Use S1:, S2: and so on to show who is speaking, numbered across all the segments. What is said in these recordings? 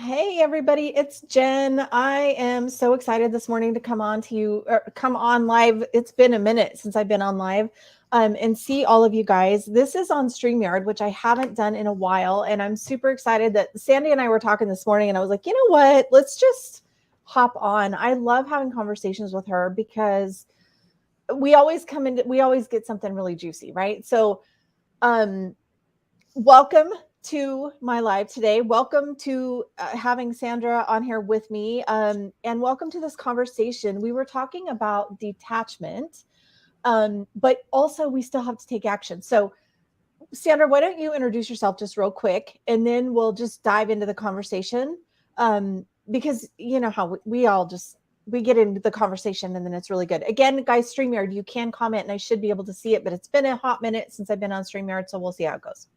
S1: Hey everybody, it's Jen. I am so excited this morning to come on to you, or come on live. It's been a minute since I've been on live, and see all of you guys. This is on StreamYard, which I haven't done in a while, and I'm super excited that Sandy and I were talking this morning, and I was like, you know what? Let's just hop on. I love having conversations with her because we always get something really juicy, right? So, welcome to my live today. Welcome to having Sandra on here with me, and welcome to this conversation. We were talking about detachment, but also we still have to take action. So, Sandra, why don't you introduce yourself just real quick, and then we'll just dive into the conversation, because you know how we get into the conversation and then it's really good. Again, guys, StreamYard, you can comment and I should be able to see it, but it's been a hot minute since I've been on StreamYard, so we'll see how it goes.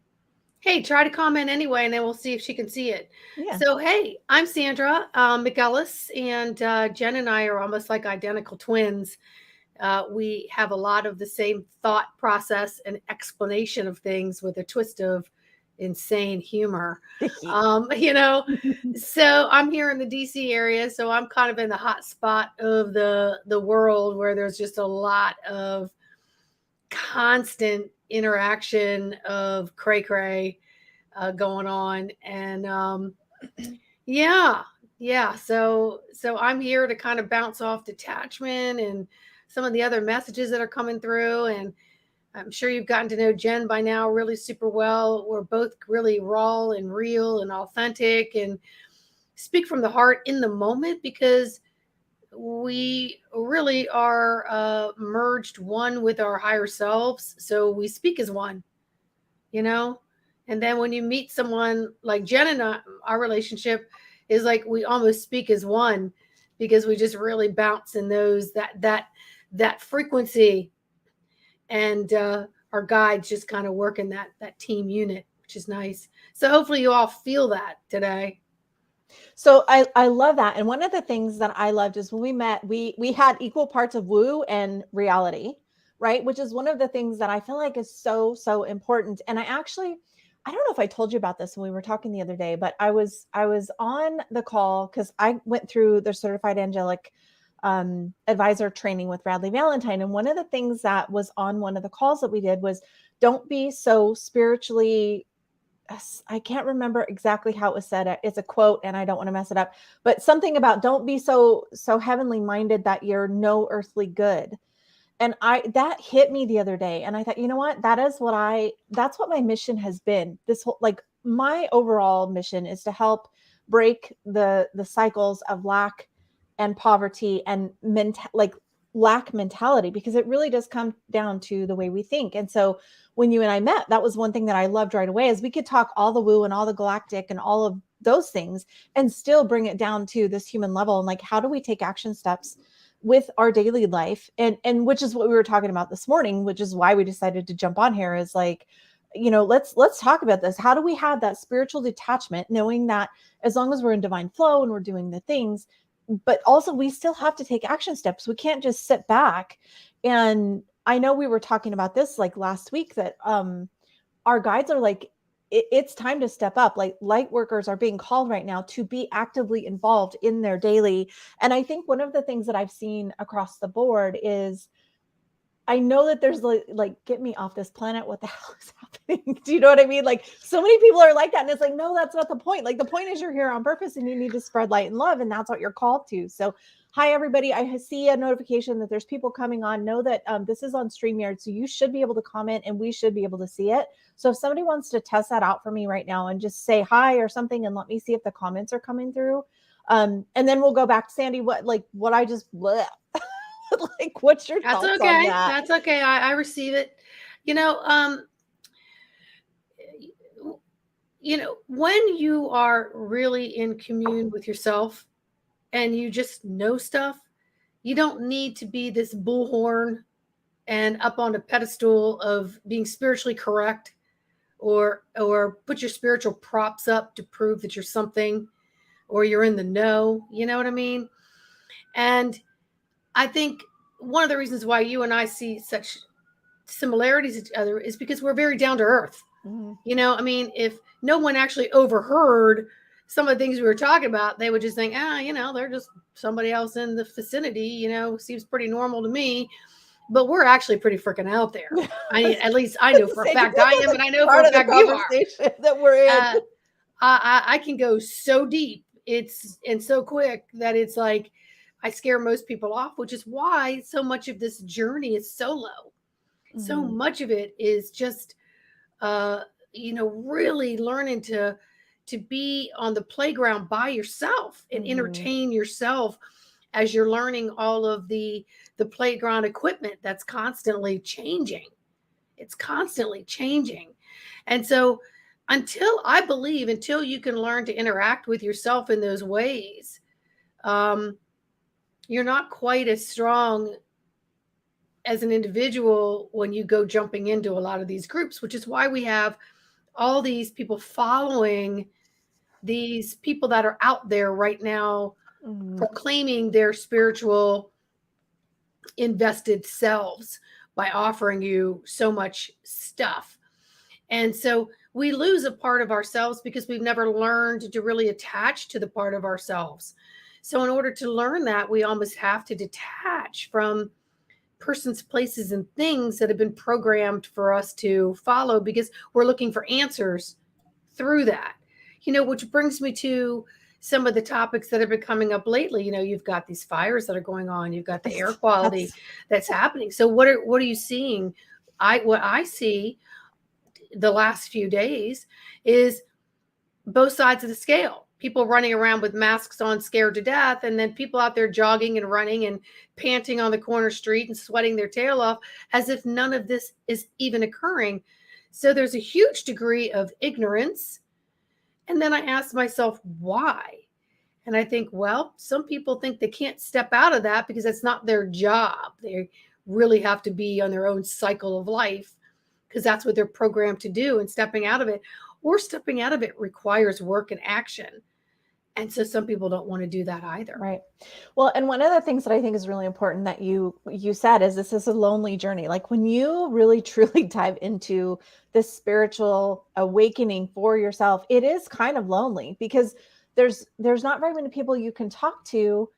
S2: Hey, try to comment anyway, and then we'll see if she can see it.
S1: Yeah.
S2: So, hey, I'm Sandra McEllis, and Jen and I are almost like identical twins. We have a lot of the same thought process and explanation of things with a twist of insane humor. So I'm here in the DC area, so I'm kind of in the hot spot of the world where there's just a lot of constant interaction of cray going on, and so I'm here to kind of bounce off detachment and some of the other messages that are coming through, and I'm sure you've gotten to know Jen by now really super well. We're both really raw and real and authentic and speak from the heart in the moment because we really are merged one with our higher selves. So we speak as one, and then when you meet someone like Jen and I, our relationship is like we almost speak as one because we just really bounce in that frequency, and our guides just kind of work in that team unit, which is nice. So hopefully you all feel that today.
S1: So I love that. And one of the things that I loved is when we met, we had equal parts of woo and reality, right? Which is one of the things that I feel like is so, so important. And I don't know if I told you about this when we were talking the other day, but I was on the call because I went through the certified angelic advisor training with Radleigh Valentine. And one of the things that was on one of the calls that we did was don't be so spiritually, I can't remember exactly how it was said. It's a quote and I don't want to mess it up, but something about don't be so heavenly minded that you're no earthly good. And that hit me the other day. And I thought, you know what, that's what my mission has been. This whole, like, my overall mission is to help break the cycles of lack and poverty and lack mentality, because it really does come down to the way we think. And so when you and I met, that was one thing that I loved right away, is we could talk all the woo and all the galactic and all of those things and still bring it down to this human level. And like, how do we take action steps with our daily life? And which is what we were talking about this morning, which is why we decided to jump on here, is like, let's talk about this. How do we have that spiritual detachment, knowing that as long as we're in divine flow and we're doing the things, but also we still have to take action steps. We can't just sit back. And I know we were talking about this like last week, that our guides are like, it's time to step up. Like, light workers are being called right now to be actively involved in their daily. And I think one of the things that I've seen across the board is, I know that there's like get me off this planet. What the hell is happening? Do you know what I mean? Like, so many people are like that. And it's like, no, that's not the point. Like, the point is you're here on purpose and you need to spread light and love. And that's what you're called to. So hi, everybody. I see a notification that there's people coming on. Know that this is on StreamYard. So you should be able to comment and we should be able to see it. So if somebody wants to test that out for me right now and just say hi or something, and let me see if the comments are coming through. And then we'll go back to Sandy. What I just, bleh. Like, what's your thoughts on that?
S2: That's okay. I receive it. When you are really in commune with yourself and you just know stuff, you don't need to be this bullhorn and up on a pedestal of being spiritually correct, or put your spiritual props up to prove that you're something or you're in the know. You know what I mean? And I think one of the reasons why you and I see such similarities to each other is because we're very down to earth.
S1: Mm-hmm.
S2: If no one actually overheard some of the things we were talking about, they would just think, they're just somebody else in the vicinity, seems pretty normal to me. But we're actually pretty freaking out there. At least I know for a fact I am, and I know for a fact you are.
S1: That we're in.
S2: I can go so deep, and so quick that it's like I scare most people off, which is why so much of this journey is solo. Mm-hmm. So much of it is just, really learning to be on the playground by yourself and mm-hmm. entertain yourself as you're learning all of the playground equipment that's constantly changing. It's constantly changing. And so until you can learn to interact with yourself in those ways, you're not quite as strong as an individual when you go jumping into a lot of these groups, which is why we have all these people following these people that are out there right now, mm-hmm. proclaiming their spiritual invested selves by offering you so much stuff. And so we lose a part of ourselves because we've never learned to really attach to the part of ourselves. So in order to learn that, we almost have to detach from persons, places, and things that have been programmed for us to follow because we're looking for answers through that. Which brings me to some of the topics that have been coming up lately. You've got these fires that are going on. You've got the air quality that's happening. So what are you seeing? What I see the last few days is both sides of the scale. People running around with masks on, scared to death, and then people out there jogging and running and panting on the corner street and sweating their tail off as if none of this is even occurring. So there's a huge degree of ignorance. And then I ask myself, why? And I think, well, some people think they can't step out of that because it's not their job. They really have to be on their own cycle of life because that's what they're programmed to do. And stepping out of it requires work and action. And so some people don't want to do that either.
S1: Right. Well, and one of the things that I think is really important that you said is this is a lonely journey. Like when you really truly dive into this spiritual awakening for yourself, it is kind of lonely because there's not very many people you can talk to.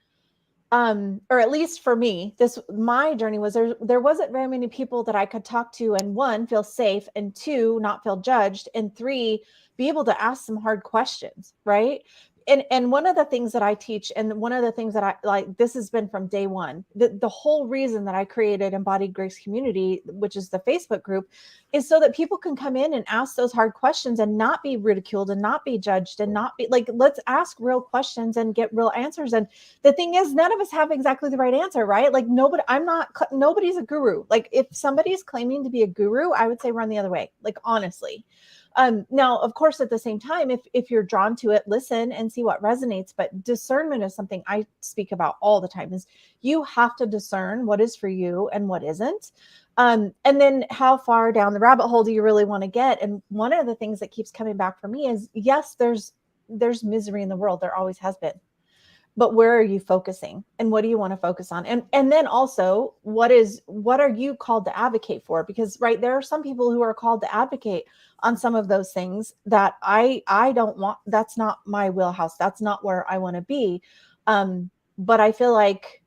S1: Or at least for me, my journey was there wasn't very many people that I could talk to and 1, feel safe, and 2, not feel judged, and 3, be able to ask some hard questions. Right. And one of the things that I teach, and one of the things that I like, this has been from day one, the whole reason that I created Embodied Grace Community, which is the Facebook group, is so that people can come in and ask those hard questions and not be ridiculed and not be judged and not be like, let's ask real questions and get real answers. And the thing is, none of us have exactly the right answer, right? Like nobody's a guru. Like if somebody's claiming to be a guru, I would say run the other way, like honestly. Now, of course, at the same time, if you're drawn to it, listen and see what resonates. But discernment is something I speak about all the time. Is you have to discern what is for you and what isn't. And then how far down the rabbit hole do you really want to get? And one of the things that keeps coming back for me is, yes, there's misery in the world. There always has been. But where are you focusing and what do you want to focus on? And then also what are you called to advocate for? Because there are some people who are called to advocate on some of those things that I don't want. That's not my wheelhouse. That's not where I want to be. But I feel like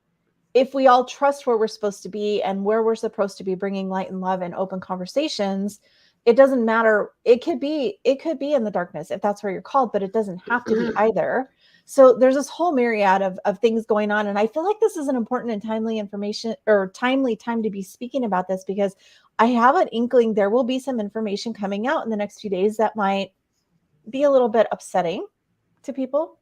S1: if we all trust where we're supposed to be and where we're supposed to be bringing light and love and open conversations, it doesn't matter. It could be in the darkness if that's where you're called, but it doesn't have to be either. So there's this whole myriad of things going on. And I feel like this is an important and timely information or timely time to be speaking about this because I have an inkling there will be some information coming out in the next few days that might be a little bit upsetting to people.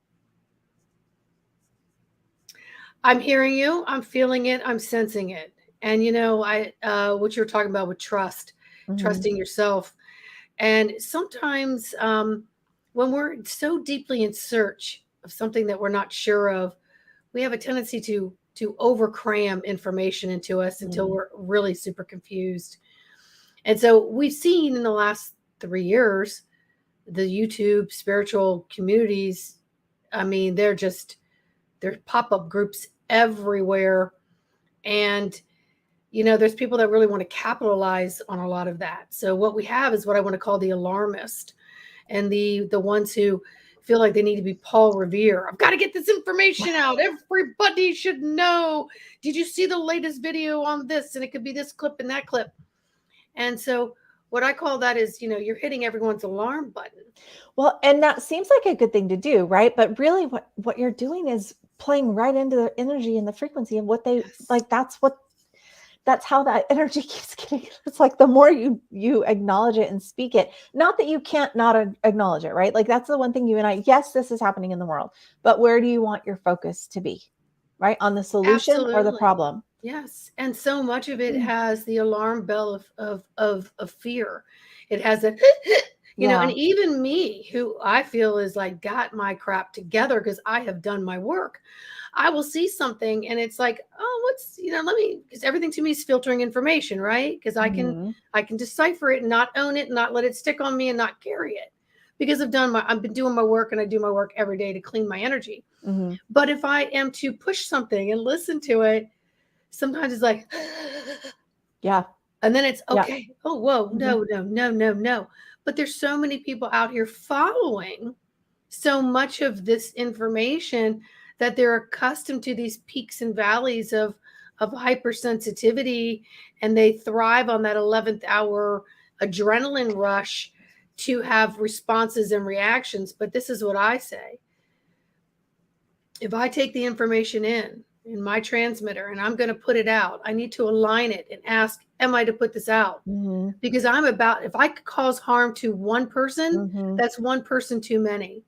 S2: I'm hearing you. I'm feeling it. I'm sensing it. And, what you're talking about with trust, trusting yourself. And sometimes when we're so deeply in search of something that we're not sure of, we have a tendency to overcram information into us until we're really super confused. And so we've seen in the last 3 years, the YouTube spiritual communities, I mean, there's pop-up groups everywhere. And, there's people that really want to capitalize on a lot of that. So what we have is what I want to call the alarmist and the ones who feel like they need to be 𝗹𝗵𝗶𝗴𝗏. I've got to get this information out. Everybody should know. Did you see the latest video on this? And it could be this clip and that clip. And so what I call that is, you're hitting everyone's alarm button.
S1: Well, and that seems like a good thing to do, right? But really what you're doing is playing right into the energy and the frequency of what they like. That's how that energy keeps getting. It's like the more you acknowledge it and speak it, not that you can't not acknowledge it, right? Like that's the one thing you and I, yes, this is happening in the world, but where do you want your focus to be, right? On the solution or the problem?
S2: Yes. And so much of it has the alarm bell of fear. It has a, and even me, who I feel is like got my crap together because I have done my work. I will see something and it's like, oh, because everything to me is filtering information, right? Because I can decipher it and not own it and not let it stick on me and not carry it, because I've been doing my work, and I do my work every day to clean my energy. But if I am to push something and listen to it, sometimes it's like,
S1: yeah.
S2: And then it's okay. Yeah. Oh, whoa, no. But there's so many people out here following so much of this information that they're accustomed to these peaks and valleys of hypersensitivity, and they thrive on that 11th hour adrenaline rush to have responses and reactions. But this is what I say. If I take the information in my transmitter and I'm going to put it out, I need to align it and ask, am I to put this out? Because if I could cause harm to one person, that's one person too many.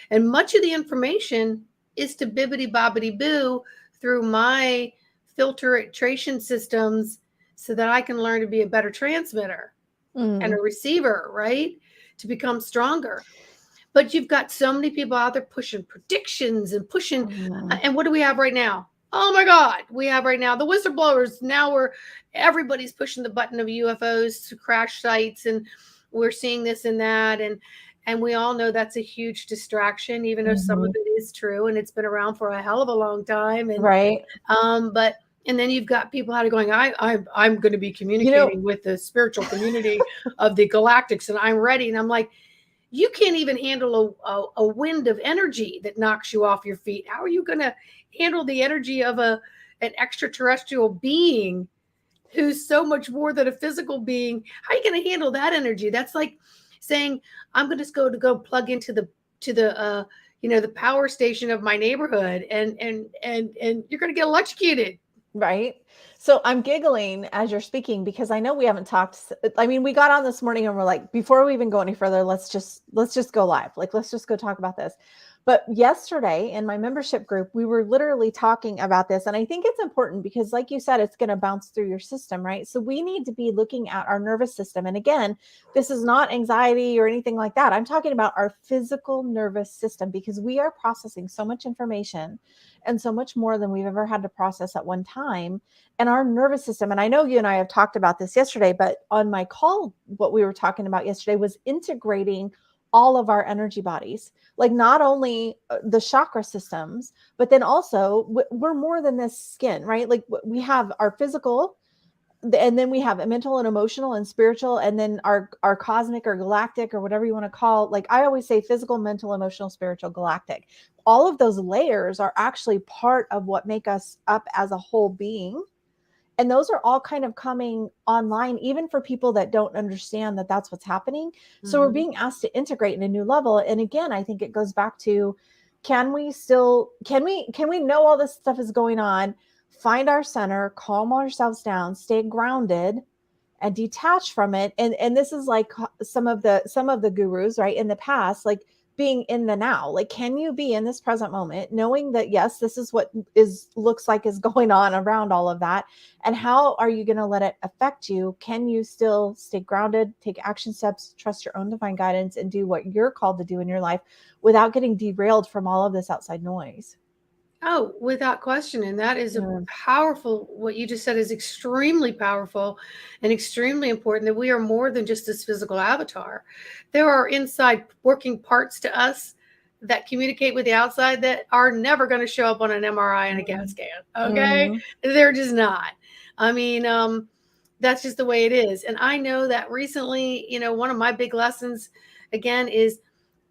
S2: And much of the information is to 𝗵𝗵𝗶𝗵𝗶𝗵𝗏 through my filtration systems, so that I can learn to be a better transmitter and a receiver, right? To become stronger. But you've got so many people out there pushing predictions and pushing. And what do we have right now? Oh my God, we have right now the whistleblowers. Now everybody's pushing the button of UFOs to crash sites, and we're seeing this and that. And we all know that's a huge distraction, even though some of it is true, and it's been around for a hell of a long time. And
S1: right.
S2: And then you've got people out going, I'm going to be communicating with the spiritual community of the galactics, and I'm ready. And I'm like, you can't even handle a wind of energy that knocks you off your feet. How are you going to handle the energy of an extraterrestrial being who's so much more than a physical being? How are you going to handle that energy? That's like saying, I'm going to go plug into the power station of my neighborhood, and you're going to get electrocuted.
S1: Right. So I'm giggling as you're speaking, because I know we haven't talked. I mean, we got on this morning and we're like, before we even go any further, let's just go live. Like, let's just go talk about this. But yesterday in my membership group, we were literally talking about this. And I think it's important because, like you said, it's going to bounce through your system, right? So we need to be looking at our nervous system. And again, this is not anxiety or anything like that. I'm talking about our physical nervous system, because we are processing so much information and so much more than we've ever had to process at one time. And our nervous system, and I know you and I have talked about this yesterday, but on my call, what we were talking about yesterday was integrating all of our energy bodies, like not only the chakra systems, but then also we're more than this skin, right? Like we have our physical, and then we have a mental and emotional and spiritual, and then our cosmic or galactic or whatever you want to call. Like I always say, physical, mental, emotional, spiritual, galactic. All of those layers are actually part of what make us up as a whole being. And those are all kind of coming online, even for people that don't understand that that's what's happening. So we're being asked to integrate in a new level. And again, I think it goes back to, can we know all this stuff is going on, find our center, calm ourselves down, stay grounded, and detach from it. And this is like some of the gurus, right, in the past, like being in the now. Like, can you be in this present moment, knowing that, yes, this is what looks like is going on around all of that, and how are you going to let it affect you? Can you still stay grounded, take action steps, trust your own divine guidance, and do what you're called to do in your life without getting derailed from all of this outside noise?
S2: Oh, without question. And that is a powerful, what you just said is extremely powerful and extremely important, that we are more than just this physical avatar. There are inside working parts to us that communicate with the outside that are never going to show up on an MRI and a CAT scan. Okay. They're just not. I mean, that's just the way it is. And I know that recently, one of my big lessons again is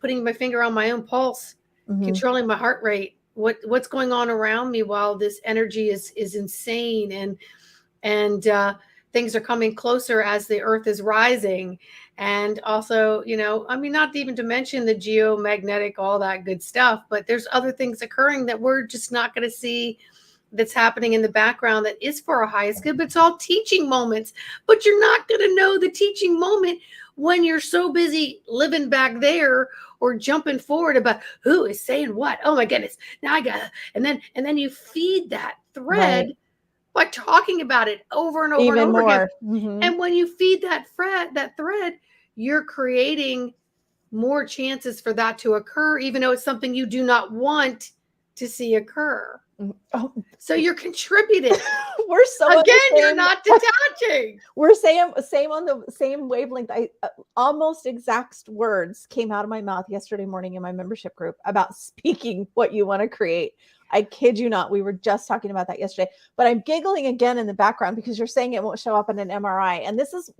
S2: putting my finger on my own pulse, controlling my heart rate, what's going on around me while this energy is insane, and things are coming closer as the earth is rising. And also, you know, I mean, not even to mention the geomagnetic, all that good stuff, but there's other things occurring that we're just not going to see, that's happening in the background that is for our highest good. But it's all teaching moments, but you're not going to know the teaching moment when you're so busy living back there or jumping forward about who is saying what. Oh my goodness, now I got, and then you feed that thread by talking about it over and over
S1: Even
S2: and over
S1: more.
S2: again. And when you feed that thread, you're creating more chances for that to occur, even though it's something you do not want to see occur.
S1: Oh.
S2: So you're contributing.
S1: We're so
S2: again, you're not detaching.
S1: We're same on the same wavelength. I almost exact words came out of my mouth yesterday morning in my membership group about speaking what you want to create. I kid you not. We were just talking about that yesterday, but I'm giggling again in the background because you're saying it won't show up in an MRI. And this is,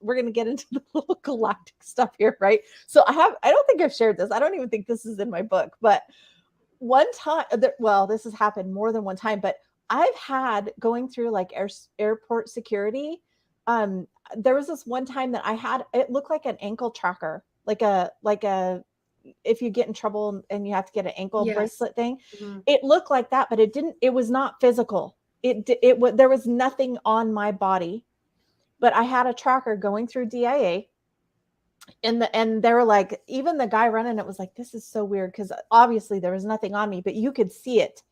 S1: we're going to get into the little galactic stuff here, right? So I don't think I've shared this. I don't even think this is in my book, but one time, well, this has happened more than one time, but I've had going through like airport security. There was this one time that I had, it looked like an ankle tracker, like a, if you get in trouble and you have to get an ankle bracelet thing, it looked like that, but it was not physical. There was nothing on my body, but I had a tracker going through DIA. And they were like, even the guy running it was like, this is so weird. Cause obviously there was nothing on me, but you could see it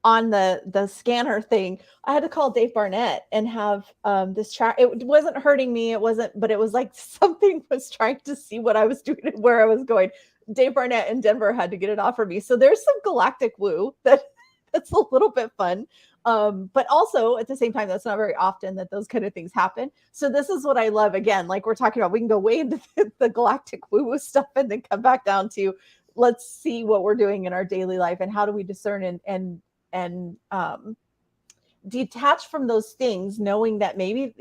S1: on the scanner thing. I had to call 𝗵𝗵𝗶𝗿 and have this track. It wasn't hurting me. It wasn't, but it was like something was trying to see what I was doing and where I was going. 𝗵𝗵𝗶𝗿 in Denver had to get it off for me. So there's some galactic woo that's a little bit fun. But also at the same time, that's not very often that those kind of things happen. So this is what I love. Again, like we're talking about, we can go way into the galactic woo-woo stuff and then come back down to, let's see what we're doing in our daily life and how do we discern and detach from those things, knowing that maybe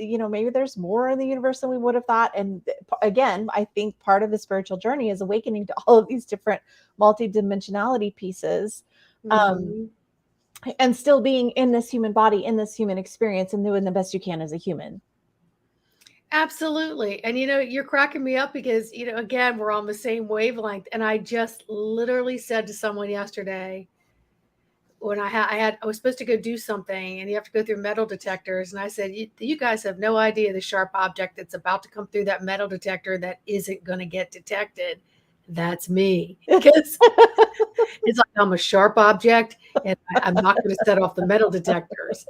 S1: there's more in the universe than we would have thought. And again, I think part of the spiritual journey is awakening to all of these different multidimensionality pieces. And still being in this human body, in this human experience, and doing the best you can as a human.
S2: Absolutely. And, you're cracking me up because, again, we're on the same wavelength. And I just literally said to someone yesterday, when I was supposed to go do something and you have to go through metal detectors. And I said, you guys have no idea the sharp object that's about to come through that metal detector that isn't going to get detected. That's me. Because it's like I'm a sharp object and I'm not going to set off the metal detectors.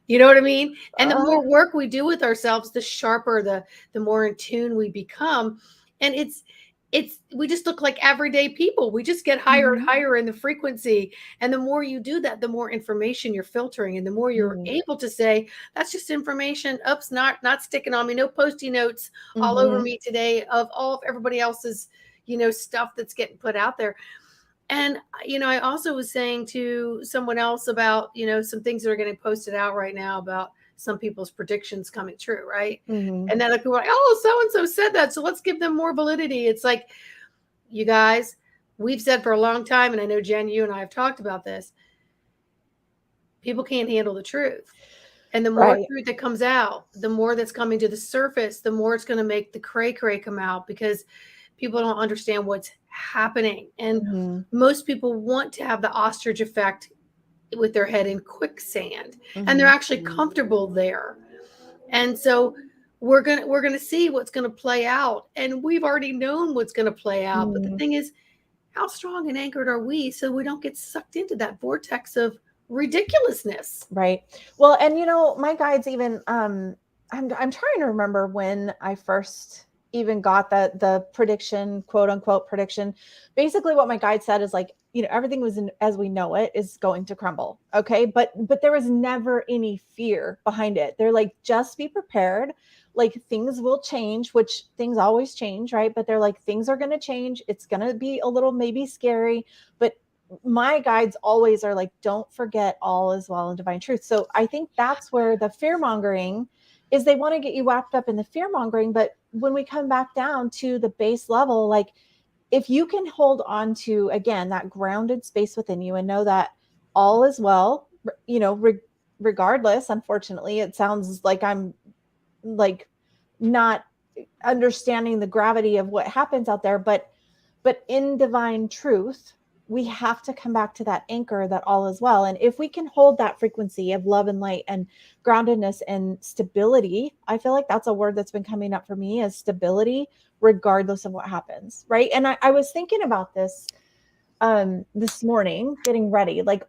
S2: You know what I mean? And the more work we do with ourselves, the sharper, the more in tune we become. And we just look like everyday people. We just get higher and higher in the frequency. And the more you do that, the more information you're filtering. And the more you're able to say, that's just information. Oops, not sticking on me. No Post-it notes all over me today of all of everybody else's, stuff that's getting put out there. And, I also was saying to someone else about, some things that are getting posted out right now about some people's predictions coming true, right? And then people are like, oh, so-and-so said that, so let's give them more validity. It's like, you guys, we've said for a long time, and I know, Jen, you and I have talked about this, people can't handle the truth. And the more truth that comes out, the more that's coming to the surface, the more it's going to make the cray-cray come out, because people don't understand what's happening. And most people want to have the ostrich effect with their head in quicksand, and they're actually comfortable there. And so we're going to see what's going to play out, and we've already known what's going to play out. But the thing is, how strong and anchored are we so we don't get sucked into that vortex of ridiculousness?
S1: Right. Well, and my guides even I'm trying to remember when I first even got the prediction, quote unquote prediction. Basically what my guide said is like, everything was as we know it is going to crumble. Okay. But there was never any fear behind it. They're like, just be prepared. Like things will change, which things always change. Right. But they're like, things are going to change. It's going to be a little, maybe scary, but my guides always are like, don't forget all is well in divine truth. So I think that's where the fear mongering is. They want to get you wrapped up in the fear mongering. But when we come back down to the base level, like if you can hold on to, again, that grounded space within you and know that all is well, you know, regardless, unfortunately, it sounds like I'm like not understanding the gravity of what happens out there, but in divine truth, we have to come back to that anchor that all is well. And if we can hold that frequency of love and light and groundedness and stability, I feel like that's a word that's been coming up for me, is stability, regardless of what happens. Right. And I was thinking about this this morning, getting ready, like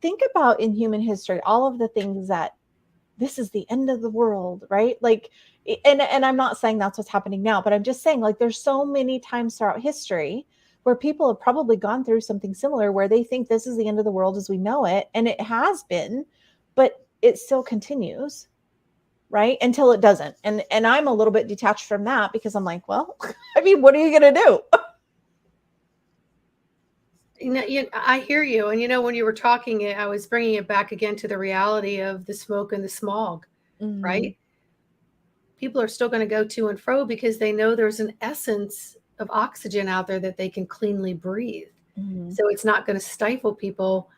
S1: think about in human history, all of the things that this is the end of the world, right? Like, and I'm not saying that's what's happening now, but I'm just saying, like, there's so many times throughout history where people have probably gone through something similar where they think this is the end of the world as we know it. And it has been, but it still continues, right? Until it doesn't. And I'm a little bit detached from that because I'm like, well, I mean, what are you going to do?
S2: I hear you. And, when you were talking, I was bringing it back again to the reality of the smoke and the smog, right? People are still going to go to and fro because they know there's an essence of oxygen out there that they can cleanly breathe. So it's not going to stifle people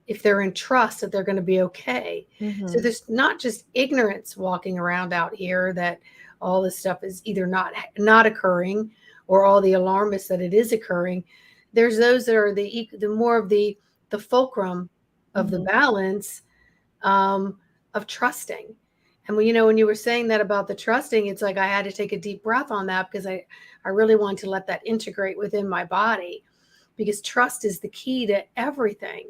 S2: if they're in trust that they're going to be okay. So there's not just ignorance walking around out here that all this stuff is either not occurring, or all the alarmists that it is occurring. There's those that are the more of the fulcrum of the balance of trusting. And when you were saying that about the trusting, it's like I had to take a deep breath on that because I really wanted to let that integrate within my body, because trust is the key to everything.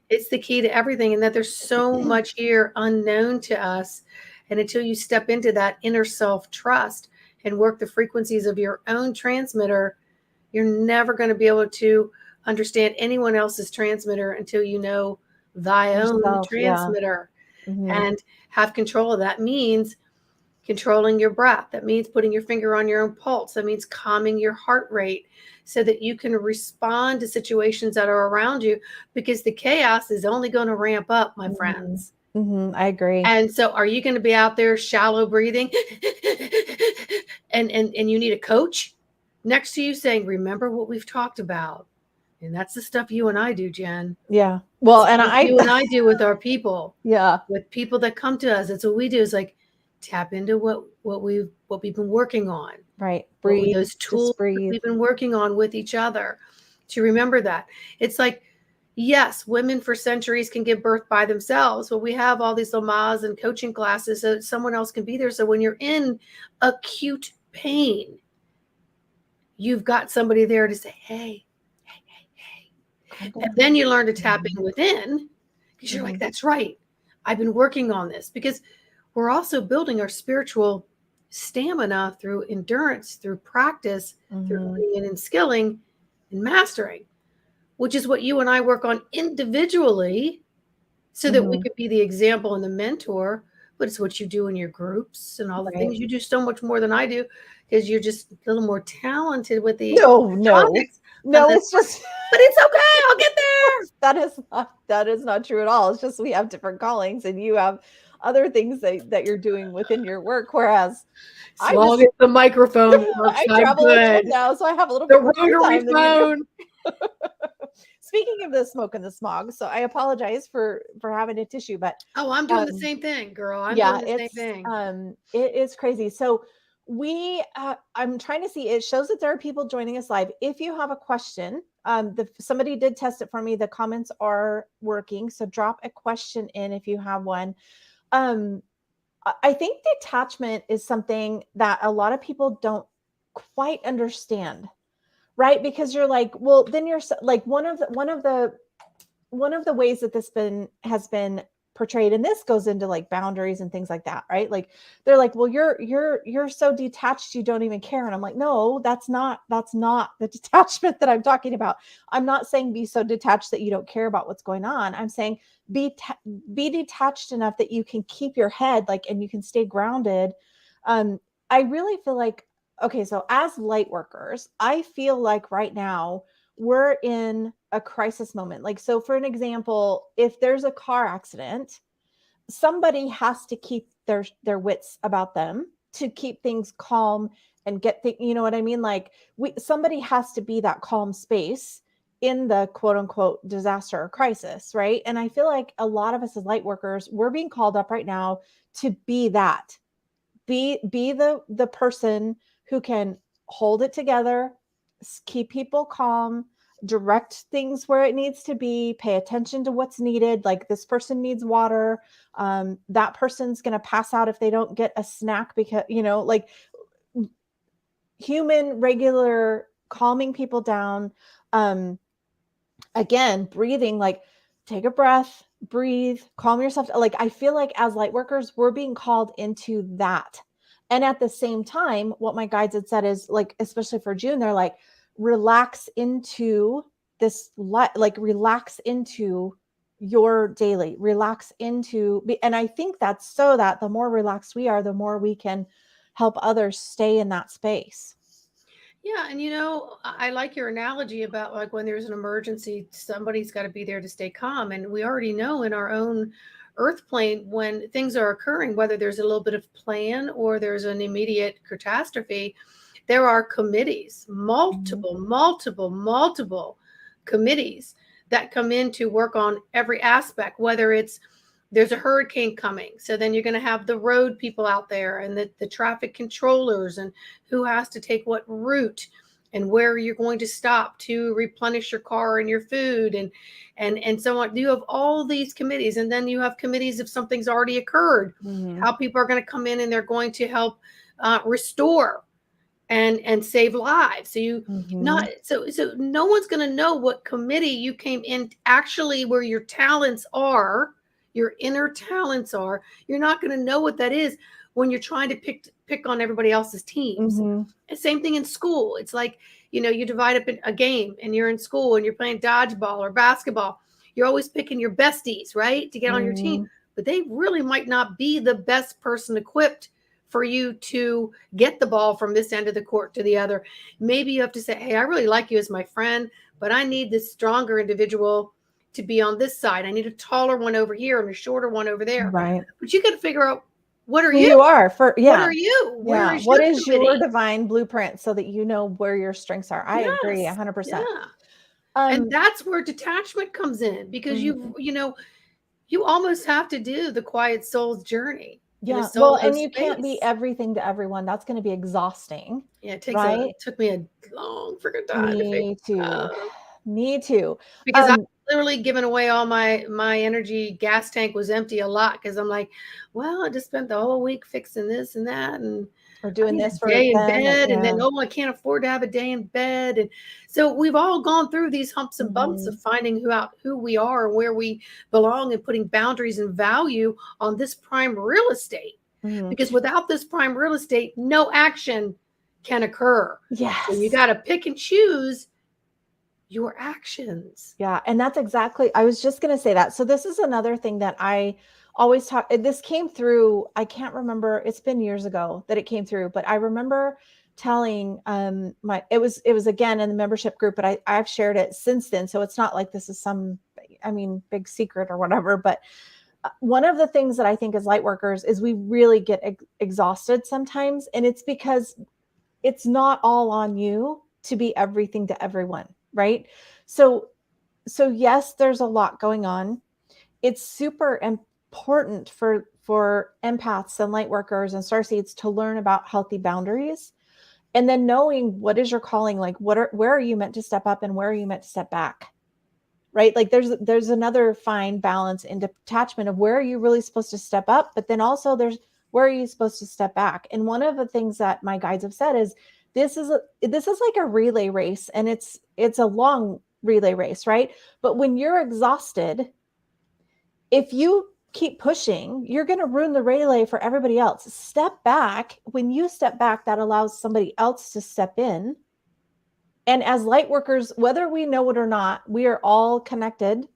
S2: It's the key to everything. And that there's so much here unknown to us. And until you step into that inner self trust and work the frequencies of your own transmitter, you're never going to be able to understand anyone else's transmitter until you know thy own transmitter. And have control of that. Means controlling your breath. That means putting your finger on your own pulse. That means calming your heart rate so that you can respond to situations that are around you, because the chaos is only going to ramp up, my friends.
S1: I agree.
S2: And so are you going to be out there shallow breathing and you need a coach next to you saying, remember what we've talked about? And that's the stuff you and I do, Jen.
S1: Yeah. Well, and
S2: you and I do with our people.
S1: Yeah.
S2: With people that come to us. That's what we do, is like tap into what we've been working on.
S1: Right. Breathe.
S2: Those tools we've been working on with each other, to remember that. It's like, yes, women for centuries can give birth by themselves, but we have all these 𝗲𝗲s and coaching classes so someone else can be there. So when you're in acute pain, you've got somebody there to say, hey. And then you learn to tap in within, because you're like, that's right. I've been working on this, because we're also building our spiritual stamina through endurance, through practice, through learning and skilling and mastering, which is what you and I work on individually so that we could be the example and the mentor. But it's what you do in your groups and all the things. You do so much more than I do, because you're just a little more talented with the
S1: No, it's just,
S2: but it's okay. I'll get there.
S1: That is not true at all. It's just, we have different callings and you have other things that you're doing within your work. Whereas
S2: as long as the microphone works,
S1: I travel now, so I have a little bit more time than you do. Speaking of the smoke and the smog, so I apologize for having a tissue, but
S2: I'm doing the same thing, girl. I'm doing the same thing.
S1: It is crazy. So I'm trying to see, it shows that there are people joining us live. If you have a question, somebody did test it for me. The comments are working. So drop a question in if you have one. I think detachment is something that a lot of people don't quite understand, right? Because you're like, well, then you're like, one of the ways that this has been portrayed, and this goes into like boundaries and things like that, right? Like they're like, well, you're so detached you don't even care. And I'm like, no, that's not the detachment that I'm talking about. I'm not saying be so detached that you don't care about what's going on. I'm saying be detached enough that you can keep your head and you can stay grounded. I really feel like, okay, so as light workers, I feel like right now we're in a crisis moment. Like, so for an example, if there's a car accident, somebody has to keep their wits about them to keep things calm and get you know what I mean? Like somebody has to be that calm space in the quote unquote disaster or crisis, right? And I feel like a lot of us as light workers, we're being called up right now to be that. Be the person who can hold it together, keep people calm, direct things where it needs to be, pay attention to what's needed. Like this person needs water. That person's going to pass out if they don't get a snack because, you know, like human, regular, calming people down. Again, breathing, like take a breath, breathe, calm yourself. Like, I feel like as light workers, we're being called into that. And at the same time, what my guides had said is like, especially for June, they're like, relax into this, like relax into your daily, relax into, and I think that's so that the more relaxed we are, the more we can help others stay in that space.
S2: Yeah, and you know, I like your analogy about like when there's an emergency, somebody's got to be there to stay calm. And we already know in our own earth plane when things are occurring, whether there's a little bit of plan or there's an immediate catastrophe, there are committees, multiple committees that come in to work on every aspect, whether it's there's a hurricane coming. So then you're going to have the road people out there and the traffic controllers and who has to take what route and where you're going to stop to replenish your car and your food and so on. You have all these committees, and then you have committees if something's already occurred, how people are going to come in and they're going to help restore and save lives. So you so no one's going to know what committee you came in actually where your talents are. Your inner talents are. You're not going to know what that is when you're trying to pick on everybody else's teams. Same thing in school. It's like, you know, you divide up a game and you're in school and you're playing dodgeball or basketball. You're always picking your besties, right, to get on your team. But they really might not be the best person equipped for you to get the ball from this end of the court to the other. Maybe you have to say, hey, I really like you as my friend, but I need this stronger individual to be on this side. I need a taller one over here and a shorter one over there.
S1: Right.
S2: But you got to figure out what are
S1: who
S2: you?
S1: You are for, yeah.
S2: What are you? Where is
S1: what
S2: your
S1: is
S2: committee?
S1: your divine blueprint so that you know where your strengths are? I agree 100%.
S2: Yeah. And that's where detachment comes in, because you know, you almost have to do the quiet soul's journey.
S1: Yeah. Well, and you can't be everything to everyone. That's going to be exhausting.
S2: Yeah. It took me a long freaking time
S1: Me too. Me too.
S2: Because I've literally given away all my energy. Gas tank was empty a lot because I'm like, well, I just spent the whole week fixing this and that, and
S1: or doing this for
S2: a day in bed, and then I can't afford to have a day in bed. And so we've all gone through these humps and bumps of finding who we are and where we belong, and putting boundaries and value on this prime real estate. Because without this prime real estate, no action can occur.
S1: Yes.
S2: So you got to pick and choose your actions.
S1: Yeah. And that's exactly, I was just going to say that. So this is another thing that I always talk, this came through, I can't remember, it's been years ago that it came through, but I remember telling it was again in the membership group, but I've shared it since then. So it's not like this is some, big secret or whatever, but one of the things that I think as light workers is we really get exhausted sometimes. And it's because it's not all on you to be everything to everyone. Right. So yes, there's a lot going on. It's super important for empaths and light workers and starseeds to learn about healthy boundaries, and then knowing what is your calling, like where are you meant to step up and where are you meant to step back. Right. Like there's another fine balance in detachment of where are you really supposed to step up, but then also there's where are you supposed to step back. And one of the things that my guides have said is this is like a relay race, and it's a long relay race, right? But when you're exhausted, if you keep pushing, you're going to ruin the relay for everybody else. Step back. When you step back, that allows somebody else to step in. And as light workers, whether we know it or not, we are all connected,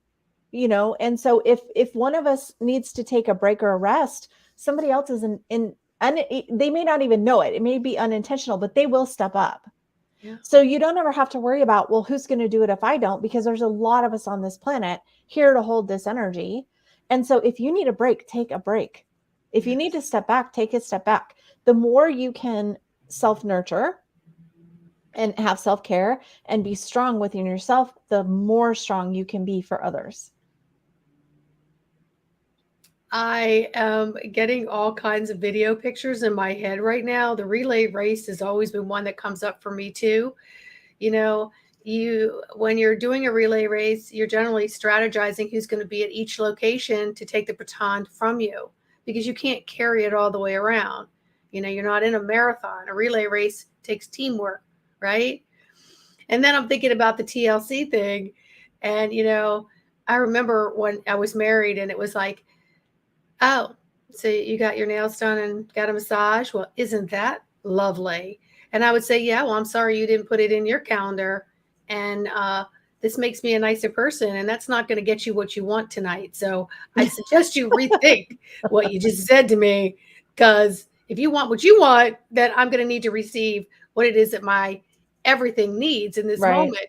S1: you know? And so if one of us needs to take a break or a rest, somebody else is and they may not even know it. It may be unintentional, but they will step up. Yeah. So you don't ever have to worry about, well, who's going to do it if I don't? Because there's a lot of us on this planet here to hold this energy. And so if you need a break, take a break. If you need to step back, take a step back. The more you can self-nurture and have self-care and be strong within yourself, the more strong you can be for others.
S2: I am getting all kinds of video pictures in my head right now. The relay race has always been one that comes up for me too. You know, when you're doing a relay race, you're generally strategizing who's going to be at each location to take the baton from you, because you can't carry it all the way around. You're not in a marathon. A relay race takes teamwork, right? And then I'm thinking about the TLC thing. And, I remember when I was married and it was like, oh, so you got your nails done and got a massage? Well, isn't that lovely? And I would say, yeah, well, I'm sorry you didn't put it in your calendar. And this makes me a nicer person. And that's not going to get you what you want tonight. So I suggest you rethink what you just said to me, because if you want what you want, then I'm going to need to receive what it is that my everything needs in this moment.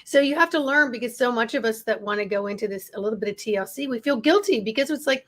S2: So you have to learn, because so much of us that want to go into this, a little bit of TLC, we feel guilty because it's like,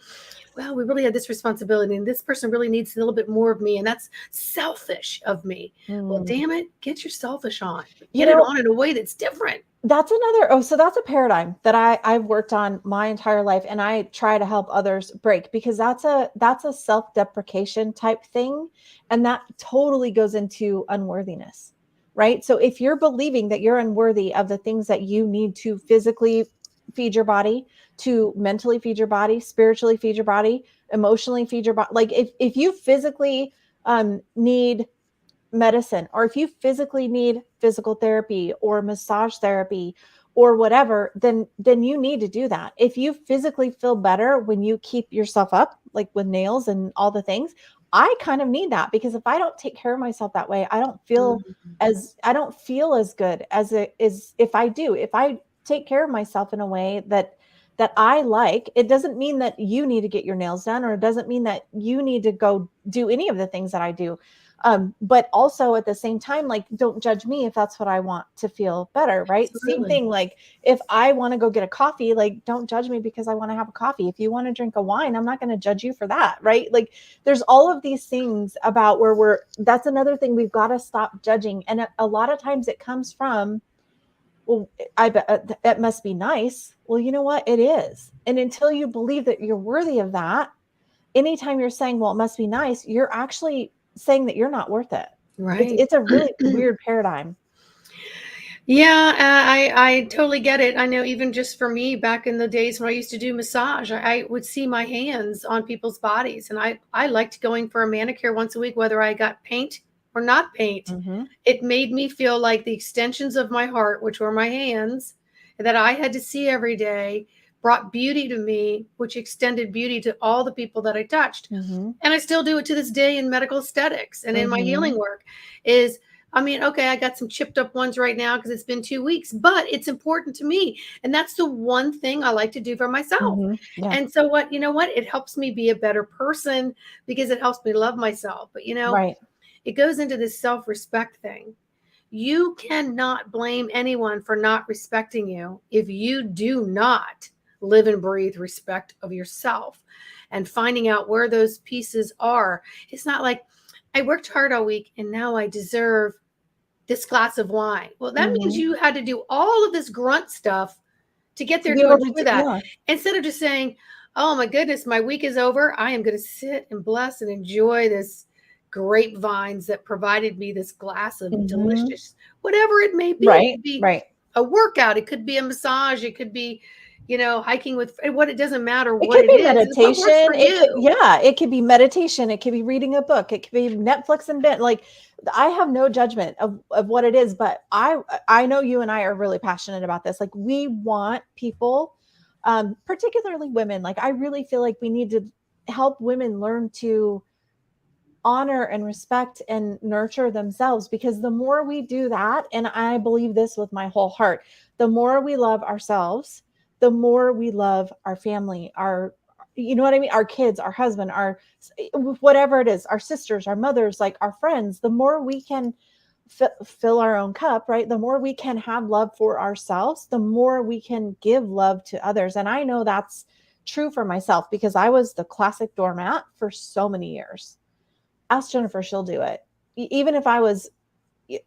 S2: well, we really have this responsibility and this person really needs a little bit more of me. And that's selfish of me. Well, damn it, get your selfish on. Get it on in a way that's different.
S1: That's another, so that's a paradigm that I've worked on my entire life, and I try to help others break, because that's a self-deprecation type thing. And that totally goes into unworthiness, right? So if you're believing that you're unworthy of the things that you need to physically feed your body, to mentally feed your body, spiritually feed your body, emotionally feed your body, like if you physically need medicine, or if you physically need physical therapy or massage therapy or whatever, then you need to do that. If you physically feel better when you keep yourself up, like with nails and all the things, I kind of need that, because if I don't take care of myself that way, I don't feel as good as it is if I take care of myself in a way that I like. It doesn't mean that you need to get your nails done, or it doesn't mean that you need to go do any of the things that I do. But also at the same time, like, don't judge me if that's what I want to feel better, right?
S2: Absolutely.
S1: Same thing. Like, if I want to go get a coffee, like, don't judge me because I want to have a coffee. If you want to drink a wine, I'm not going to judge you for that, right? Like, there's all of these things about where that's another thing, we've got to stop judging. And a lot of times it comes from, well, I bet it must be nice. Well, you know what? It is. And until you believe that you're worthy of that, anytime you're saying, well, it must be nice, you're actually saying that you're not worth it.
S2: Right.
S1: It's a really weird paradigm.
S2: Yeah, I totally get it. I know, even just for me, back in the days when I used to do massage, I would see my hands on people's bodies. And I liked going for a manicure once a week, whether I got paint or not paint.
S1: Mm-hmm.
S2: It made me feel like the extensions of my heart, which were my hands, that I had to see every day, brought beauty to me, which extended beauty to all the people that I touched.
S1: Mm-hmm.
S2: And I still do it to this day in medical aesthetics and in my
S1: Mm-hmm.
S2: healing work. Okay, I got some chipped up ones right now because it's been 2 weeks, but it's important to me. And that's the one thing I like to do for myself.
S1: Mm-hmm. Yeah.
S2: And so it helps me be a better person, because it helps me love myself. But,
S1: Right.
S2: it goes into this self-respect thing. You cannot blame anyone for not respecting you if you do not live and breathe respect of yourself, and finding out where those pieces are. It's not like, I worked hard all week and now I deserve this glass of wine. Well, that means you had to do all of this grunt stuff to get there to enjoy that.
S1: Yeah.
S2: Instead of just saying, oh my goodness, my week is over, I am going to sit and bless and enjoy this grapevines that provided me this glass of delicious, whatever it may be.
S1: Right.
S2: It could be
S1: right.
S2: a workout. It could be a massage. It could be, hiking with what. It doesn't matter
S1: It
S2: what
S1: could
S2: it
S1: be
S2: is.
S1: meditation. It could be meditation. It could be reading a book. It could be Netflix and bed. Like, I have no judgment of what it is, but I know you and I are really passionate about this. Like, we want people, particularly women. Like, I really feel like we need to help women learn to honor and respect and nurture themselves, because the more we do that, and I believe this with my whole heart, the more we love ourselves, the more we love our family, our kids, our husband, our whatever it is, our sisters, our mothers, like our friends. The more we can fill our own cup, right? The more we can have love for ourselves, the more we can give love to others. And I know that's true for myself, because I was the classic doormat for so many years. Ask Jennifer, she'll do it. even if I was,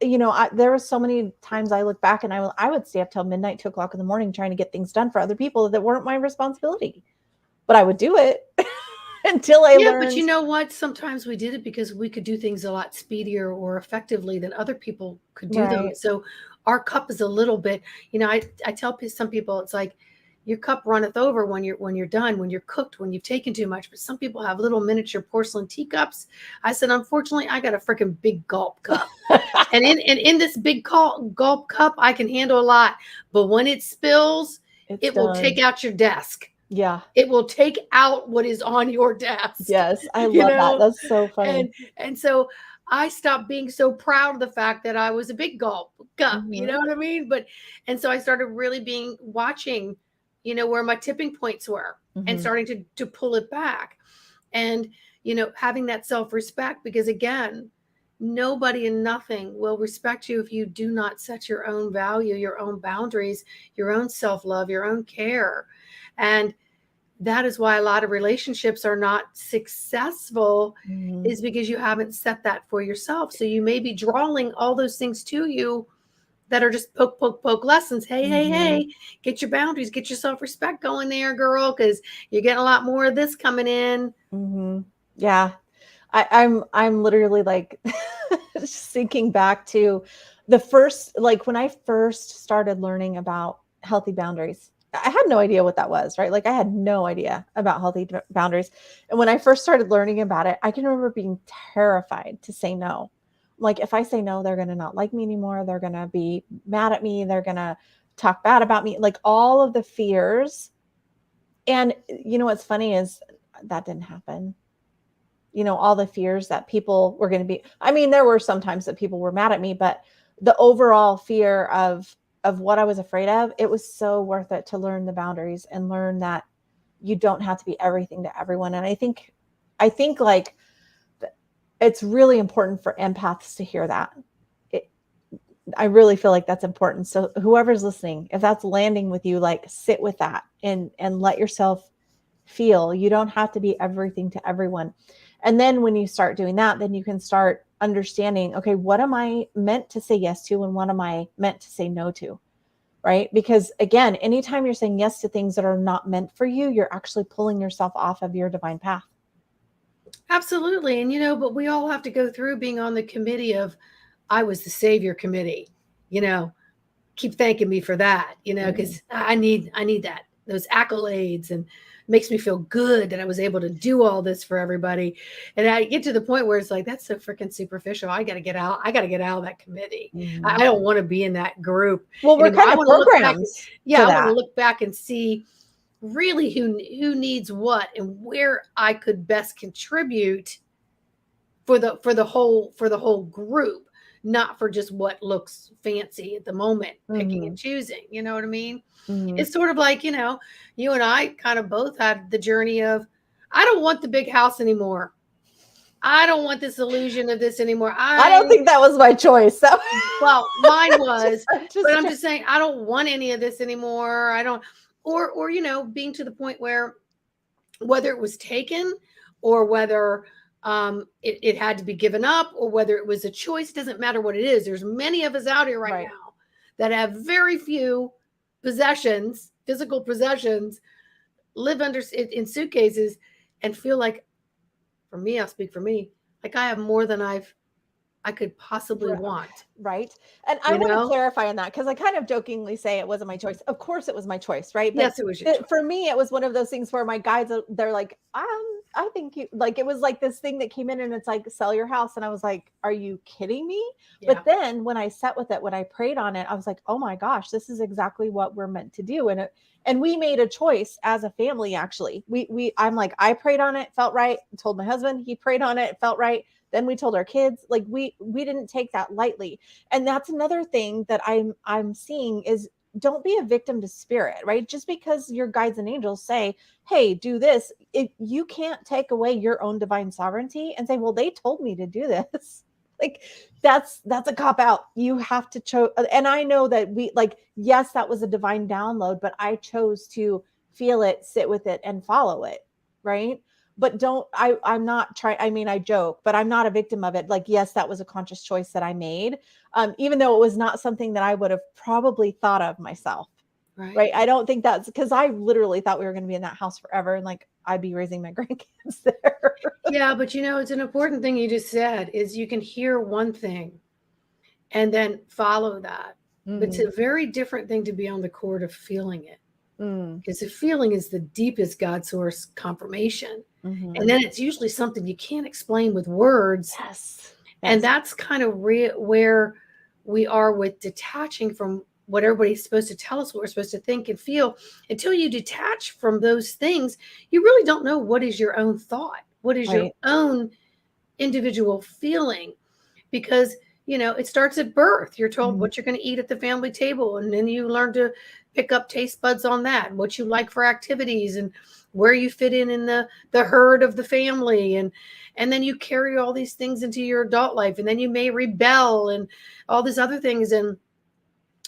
S1: there were so many times I look back and I would stay up till midnight, 2 o'clock in the morning, trying to get things done for other people that weren't my responsibility, but I would do it until I
S2: Yeah, but
S1: learned.
S2: you know what? Sometimes we did it because we could do things a lot speedier or effectively than other people could do them.
S1: Right.
S2: So our cup is a little bit, I tell some people, it's like your cup runneth over when you're done, when you're cooked, when you've taken too much. But some people have little miniature porcelain teacups. I said, unfortunately, I got a freaking big gulp cup. And in this big gulp cup, I can handle a lot. But when it spills, it will take out your desk.
S1: Yeah.
S2: It will take out what is on your desk.
S1: Yes. I love that. That's so funny.
S2: And so I stopped being so proud of the fact that I was a big gulp cup.
S1: Mm-hmm.
S2: You know what I mean? And so I started really watching, where my tipping points were,
S1: Mm-hmm.
S2: and starting to pull it back, and, having that self-respect, because again, nobody and nothing will respect you if you do not set your own value, your own boundaries, your own self-love, your own care. And that is why a lot of relationships are not successful,
S1: Mm-hmm.
S2: is because you haven't set that for yourself. So you may be drawing all those things to you that are just poke lessons. Hey,
S1: Mm-hmm.
S2: hey, get your boundaries, get your self-respect going there, girl, because you're getting a lot more of this coming in.
S1: Mm-hmm. Yeah. I'm literally like thinking back to the first, like when I first started learning about healthy boundaries. I had no idea what that was, right? Like I had no idea about healthy boundaries. And when I first started learning about it, I can remember being terrified to say no. Like if I say no, they're going to not like me anymore. They're going to be mad at me. They're going to talk bad about me. Like all of the fears. And what's funny is that didn't happen. All the fears that people were going to be, I mean, there were some times that people were mad at me, but the overall fear of what I was afraid of, it was so worth it to learn the boundaries and learn that you don't have to be everything to everyone. And I think like it's really important for empaths to hear that. I really feel like that's important. So whoever's listening, if that's landing with you, like sit with that and let yourself feel. You don't have to be everything to everyone. And then when you start doing that, then you can start understanding, okay, what am I meant to say yes to and what am I meant to say no to? Right? Because again, anytime you're saying yes to things that are not meant for you, you're actually pulling yourself off of your divine path.
S2: Absolutely. And, but we all have to go through being on the committee of, I was the savior committee, keep thanking me for that, because I need that, those accolades, and makes me feel good that I was able to do all this for everybody. And I get to the point where it's like, that's so freaking superficial. I got to get out. I got to get out of that committee.
S1: Mm-hmm.
S2: I don't want to be in that group.
S1: Well, we're kind of programmed.
S2: I want to look back and see really who needs what and where I could best contribute for the whole group, not for just what looks fancy at the moment, picking and choosing. You know what I mean? Mm-hmm. It's sort of like, you and I kind of both had the journey of, I don't want the big house anymore. I don't want this illusion of this anymore.
S1: I don't think that was my choice. So.
S2: Well, mine was, but I'm just saying, I don't want any of this anymore. I don't, or, being to the point where whether it was taken or whether it had to be given up or whether it was a choice, doesn't matter what it is. There's many of us out here right now that have very few possessions, physical possessions, live in suitcases and feel like, for me, I'll speak for me, like I have more than I could possibly want.
S1: Right. And I want to clarify on that because I kind of jokingly say it wasn't my choice. Of course it was my choice, right? But
S2: yes, it was your choice.
S1: For me, it was one of those things where my guides, they're like, I think you, like, it was like this thing that came in and it's like, sell your house. And I was like, are you kidding me? Yeah. But then when I sat with it, when I prayed on it, I was like, oh my gosh, this is exactly what we're meant to do. And we made a choice as a family, actually. I'm like, I prayed on it, felt right. Told my husband, he prayed on it, felt right. Then we told our kids, like we didn't take that lightly. And that's another thing that I'm seeing is don't be a victim to spirit, right? Just because your guides and angels say, hey, do this, you can't take away your own divine sovereignty and say, well, they told me to do this. Like that's a cop out. You have to choose. And I know that yes, that was a divine download, but I chose to feel it, sit with it and follow it. Right. but I'm not trying. I mean, I joke, but I'm not a victim of it. Like, yes, that was a conscious choice that I made. Even though it was not something that I would have probably thought of myself. Right. I don't think that's because I literally thought we were going to be in that house forever. And like, I'd be raising my grandkids there.
S2: Yeah. But it's an important thing you just said is you can hear one thing and then follow that. Mm-hmm. But it's a very different thing to be on the cord of feeling it. Because the feeling is the deepest God source confirmation. Mm-hmm. And then it's usually something you can't explain with words. Yes. And that's kind of where we are with detaching from what everybody's supposed to tell us what we're supposed to think and feel. Until you detach from those things, you really don't know what is your own thought, what is your own individual feeling. Because, it starts at birth. You're told what you're going to eat at the family table. And then you learn to pick up taste buds on that, what you like for activities and where you fit in the herd of the family. And then you carry all these things into your adult life. And then you may rebel and all these other things. And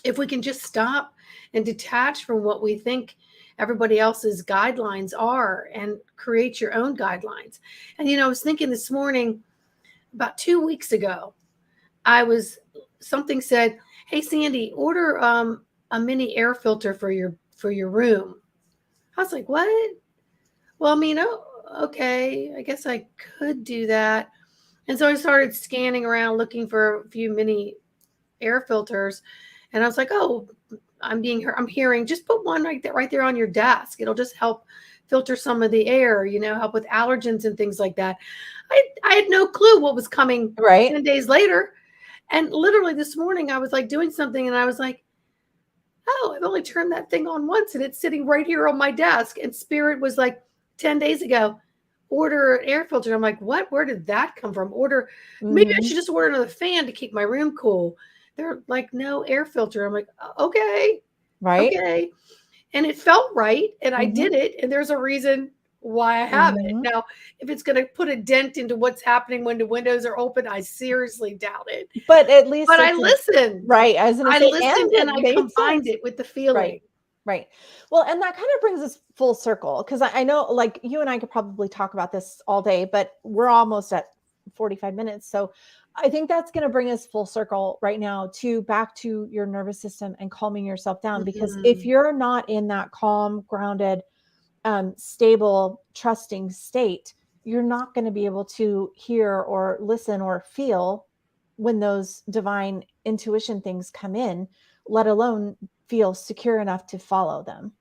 S2: if we can just stop and detach from what we think everybody else's guidelines are and create your own guidelines. And, I was thinking this morning, about 2 weeks ago, something said, "Hey, Sandy, order a mini air filter for your room." I was like, "What?" Well, I mean, okay, I guess I could do that. And so I started scanning around looking for a few mini air filters. And I was like, "Oh, I'm hearing, just put one right there on your desk. It'll just help filter some of the air, help with allergens and things like that." I had no clue what was coming 10 days later. And literally this morning I was like doing something and I was like, "Oh, I've only turned that thing on once and it's sitting right here on my desk." And Spirit was like, 10 days ago, order an air filter. I'm like, "What? Where did that come from?" Maybe I should just order another fan to keep my room cool. They're like, "No air filter." I'm like, "Okay. Right. Okay." And it felt right. And I did it. And there's a reason why I have it. Now, if it's going to put a dent into what's happening when the windows are open, I seriously doubt it.
S1: But at least
S2: I listened.
S1: Right.
S2: I listened and I combined it with the feeling.
S1: Right. Well, and that kind of brings us full circle, because I know, like, you and I could probably talk about this all day, but we're almost at 45 minutes. So I think that's going to bring us full circle right now back to your nervous system and calming yourself down. Because if you're not in that calm, grounded, stable, trusting state, you're not going to be able to hear or listen or feel when those divine intuition things come in, let alone feel secure enough to follow them.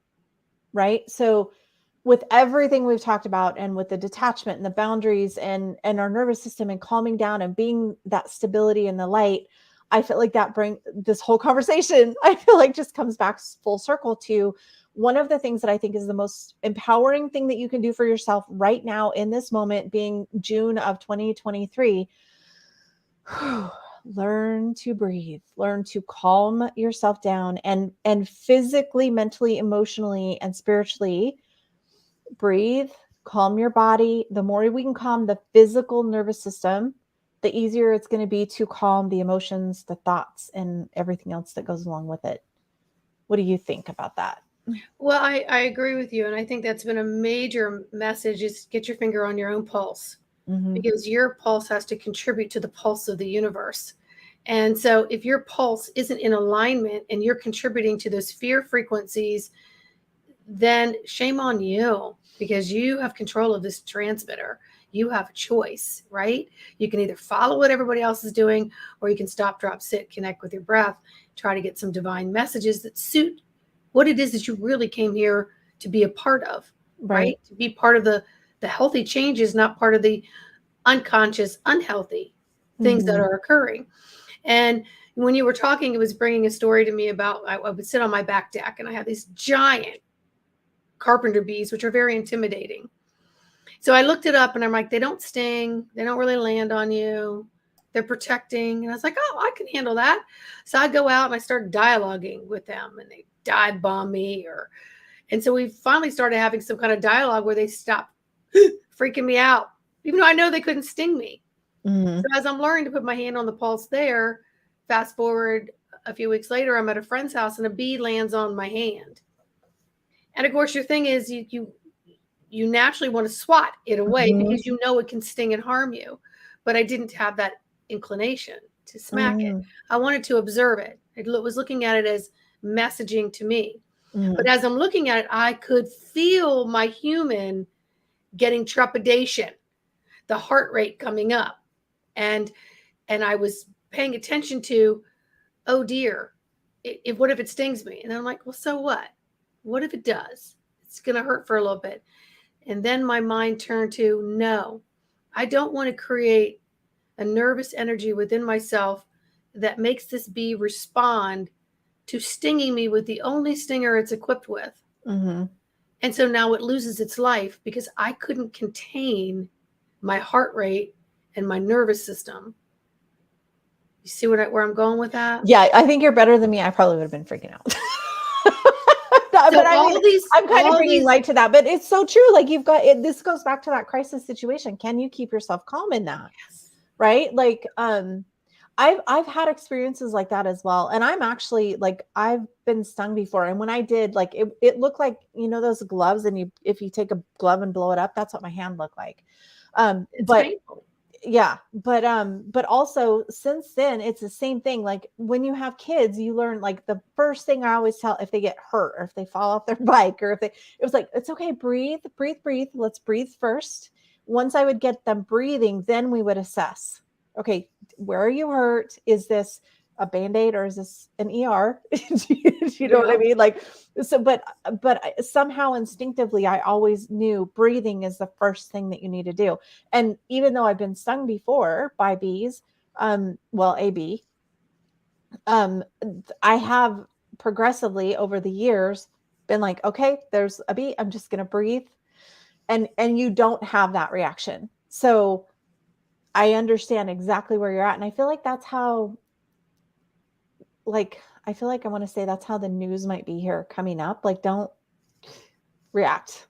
S1: Right. So with everything we've talked about, and with the detachment and the boundaries and our nervous system and calming down and being that stability in the light, I feel like this whole conversation, I feel like, just comes back full circle to one of the things that I think is the most empowering thing that you can do for yourself right now in this moment, being June of 2023. Learn to breathe, learn to calm yourself down, and physically, mentally, emotionally, and spiritually breathe, calm your body. The more we can calm the physical nervous system, the easier it's going to be to calm the emotions, the thoughts, and everything else that goes along with it. What do you think about that?
S2: Well, I agree with you. And I think that's been a major message, is get your finger on your own pulse, because your pulse has to contribute to the pulse of the universe. And so if your pulse isn't in alignment and you're contributing to those fear frequencies, then shame on you, because you have control of this transmitter. You have a choice, right? You can either follow what everybody else is doing, or you can stop, drop, sit, connect with your breath, try to get some divine messages that suit what it is that you really came here to be a part of, right? To be part of the healthy changes, not part of the unconscious, unhealthy things that are occurring. And when you were talking, it was bringing a story to me about, I would sit on my back deck and I have these giant carpenter bees, which are very intimidating. So I looked it up and I'm like, they don't sting. They don't really land on you. They're protecting. And I was like, oh, I can handle that. So I go out and I start dialoguing with them, and they dive bomb me. And so we finally started having some kind of dialogue where they stopped freaking me out, even though I know they couldn't sting me. So as I'm learning to put my hand on the pulse there, fast forward a few weeks later, I'm at a friend's house and a bee lands on my hand. And of course, your thing is you naturally want to swat it away
S1: Mhm.
S2: because you know it can sting and harm you. But I didn't have that inclination to smack it. I wanted to observe it. I was looking at it as messaging to me. But as I'm looking at it, I could feel my human getting trepidation, the heart rate coming up. And I was paying attention to, oh dear, what if it stings me? And then I'm like, well, so what? What if it does? It's going to hurt for a little bit. And then my mind turned to, no, I don't want to create a nervous energy within myself that makes this bee respond to stinging me with the only stinger it's equipped with. And so now it loses its life because I couldn't contain my heart rate and my nervous system. You see where I'm going with that?
S1: Yeah, I think you're better than me. I probably would have been freaking out.
S2: So
S1: but I mean, I'm kind of bringing light to that, but it's so true. Like you've got it. This goes back to that crisis situation. Can you keep yourself calm in that?
S2: Yes.
S1: Right? Like, I've had experiences like that as well. And I'm actually like, I've been stung before. And when I did, like, it looked like, you know, those gloves, and if you take a glove and blow it up, that's what my hand looked like.
S2: It's
S1: but
S2: painful.
S1: yeah, but also since then, it's the same thing. Like when you have kids, you learn, like, the first thing I always tell, if they get hurt or if they fall off their bike, or it was like, it's okay. Breathe. Let's breathe first. Once I would get them breathing, then we would assess. Okay, where are you hurt? Is this a Band-Aid or is this an ER? Do you know what I mean? Like, so, but somehow instinctively, I always knew breathing is the first thing that you need to do. And even though I've been stung before by bees, a bee, I have progressively over the years been like, okay, there's a bee. I'm just going to breathe. And you don't have that reaction. So I understand exactly where you're at. And I feel like that's how, like, I want to say that's how the news might be here coming up. Like, don't react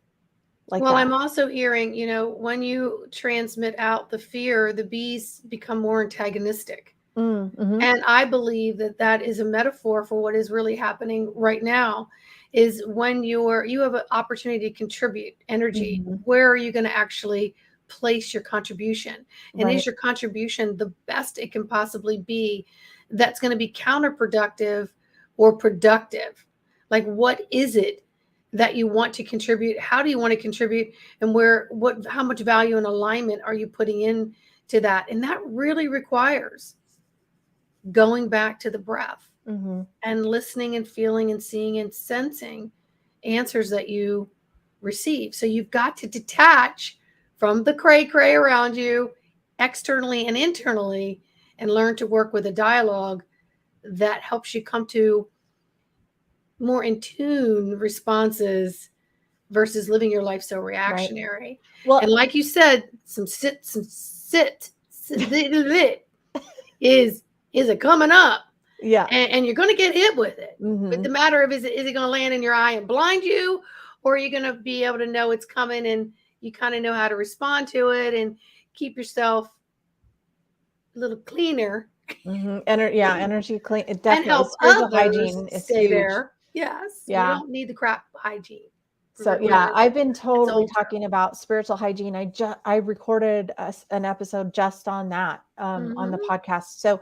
S1: like that.
S2: I'm also hearing, you know, when you transmit out the fear, the bees become more antagonistic. And I believe that is a metaphor for what is really happening right now, is when you have an opportunity to contribute energy, where are you going to actually place your contribution? And is your contribution the best it can possibly be that's going to be counterproductive or productive? Like, what is it that you want to contribute? How do you want to contribute? And how much value and alignment are you putting in to that? And that really requires going back to the breath and listening and feeling and seeing and sensing answers that you receive. So you've got to detach from the cray around you, externally and internally, and learn to work with a dialogue that helps you come to more in tune responses versus living your life so reactionary. Well, and like you said, some sit is it coming up?
S1: Yeah.
S2: And you're going to get hit with it. But the matter of, is it going to land in your eye and blind you, or are you going to be able to know it's coming and you kind of know how to respond to it and keep yourself a little cleaner?
S1: Energy clean. It definitely,
S2: and help
S1: spiritual
S2: others
S1: hygiene is
S2: stay
S1: huge.
S2: There. Yes. Yeah. You don't need the crap hygiene.
S1: So yeah, I've been totally talking about spiritual hygiene. I recorded an episode just on that on the podcast. So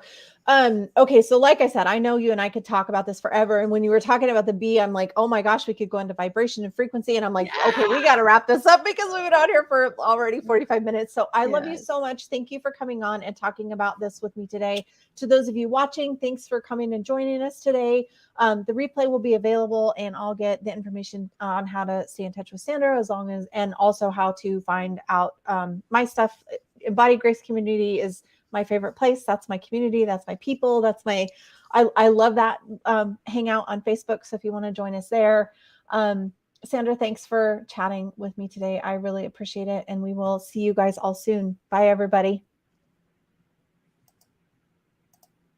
S1: okay, so like I said, I know you and I could talk about this forever. And when you were talking about the bee, I'm like, oh my gosh, we could go into vibration and frequency. And I'm like, okay, we got to wrap this up because we've been out here for already 45 minutes. So I love you so much. Thank you for coming on and talking about this with me today. To those of you watching, thanks for coming and joining us today. The replay will be available, and I'll get the information on how to stay in touch with Sandra, and also how to find out my stuff. Embodied Grace Community is my favorite place. That's my community. That's my people. That's I love that hangout on Facebook. So if you want to join us there, Sandra, thanks for chatting with me today. I really appreciate it. And we will see you guys all soon. Bye, everybody.